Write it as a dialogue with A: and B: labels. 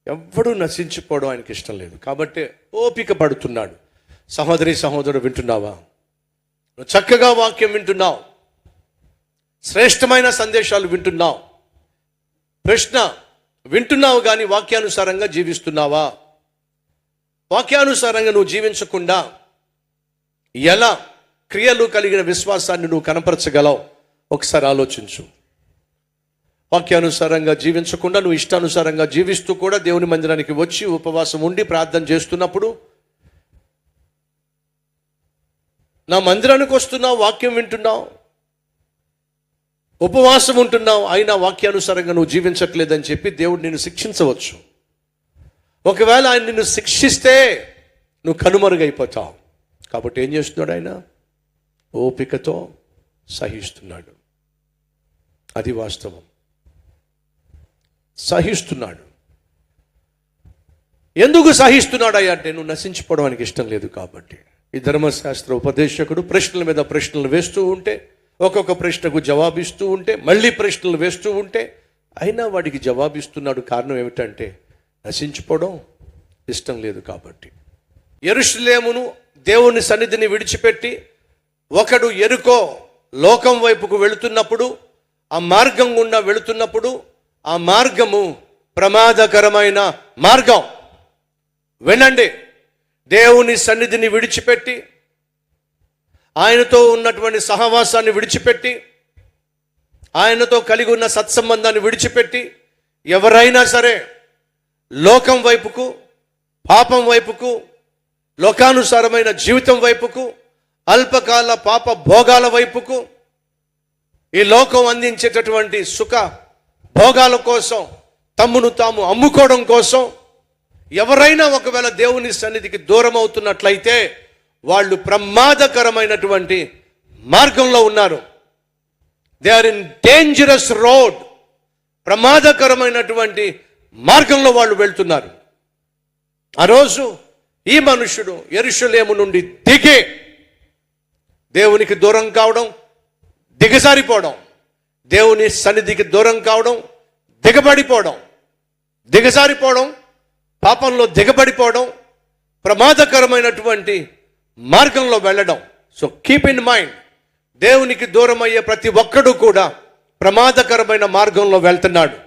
A: ఎవ్వడూ నశించిపోవడం ఆయనకి ఇష్టం లేదు. కాబట్టి ఓపిక పడుతున్నాడు. సహోదరి సహోదరుడు వింటున్నావా? నువ్వు చక్కగా వాక్యం వింటున్నావు, శ్రేష్టమైన సందేశాలు వింటున్నావు. ప్రశ్న, వింటున్నావు కానీ వాక్యానుసారంగా జీవిస్తున్నావా? వాక్యానుసారంగా నువ్వు జీవించకుండా ఎలా క్రియలు కలిగిన విశ్వాసాన్ని నువ్వు కనపరచగలవు? ఒకసారి ఆలోచించు. వాక్యానుసారంగా జీవించకుండా నువ్వు ఇష్టానుసారంగా జీవిస్తూ కూడా దేవుని మందిరానికి వచ్చి ఉపవాసం ఉండి ప్రార్థన చేస్తున్నప్పుడు, నా మందిరానికి వస్తున్నావు, వాక్యం వింటున్నావు, ఉపవాసం ఉంటున్నావు, అయినా వాక్యానుసారంగా నువ్వు జీవించట్లేదని చెప్పి దేవుడు నిన్ను శిక్షించవచ్చు. ఒకవేళ ఆయన నిన్ను శిక్షిస్తే నువ్వు కనుమరుగైపోతావు. కాబట్టి ఏం చేస్తున్నాడు ఆయన? ఓపికతో సహిస్తున్నాడు. అది వాస్తవం. సహిస్తున్నాడు. ఎందుకు సహిస్తున్నాడు అంటే నువ్వు నశించిపోవడానికి ఇష్టం లేదు కాబట్టి. ఈ ధర్మశాస్త్ర ఉపదేశకుడు ప్రశ్నల మీద ప్రశ్నలు వేస్తూ ఉంటే, ఒక్కొక్క ప్రశ్నకు జవాబిస్తూ ఉంటే, మళ్ళీ ప్రశ్నలు వేస్తూ ఉంటే, అయినా వాడికి జవాబిస్తున్నాడు. కారణం ఏమిటంటే నశించిపోవడం ఇష్టం లేదు కాబట్టి. యెరూషలేమును దేవుని సన్నిధిని విడిచిపెట్టి ఒకడు యెరికో లోకం వైపుకు వెళుతున్నప్పుడు, ఆ మార్గం గుండా వెళుతున్నప్పుడు, ఆ మార్గము ప్రమాదకరమైన మార్గం. వినండి, దేవుని సన్నిధిని విడిచిపెట్టి, ఆయనతో ఉన్నటువంటి సహవాసాన్ని విడిచిపెట్టి, ఆయనతో కలిగి ఉన్న సత్సంబంధాన్ని విడిచిపెట్టి ఎవరైనా సరే లోకం వైపుకు, పాపం వైపుకు, లోకానుసారమైన జీవితం వైపుకు, అల్పకాల పాప భోగాల వైపుకు, ఈ లోకం అందించేటటువంటి సుఖ భోగాల కోసం తమ్మును తాము అమ్ముకోవడం కోసం ఎవరైనా ఒకవేళ దేవుని సన్నిధికి దూరం అవుతున్నట్లయితే వాళ్ళు ప్రమాదకరమైనటువంటి మార్గంలో ఉన్నారు. They are in dangerous road. ప్రమాదకరమైనటువంటి మార్గంలో వాళ్ళు వెళ్తున్నారు. ఆ రోజు ఈ మనుషుడు యెరూషలేము నుండి దిగి దేవునికి దూరం కావడం, దిగజారిపోవడం, దేవుని సన్నిధికి దూరం కావడం, దిగబడిపోవడం, దిగజారిపోవడం, పాపంలో దిగబడిపోవడం, ప్రమాదకరమైనటువంటి మార్గంలో వెళ్ళడం. సో కీప్ ఇన్ మైండ్, దేవునికి దూరం అయ్యే ప్రతి ఒక్కడు కూడా ప్రమాదకరమైన మార్గంలో వెళ్తున్నాడు.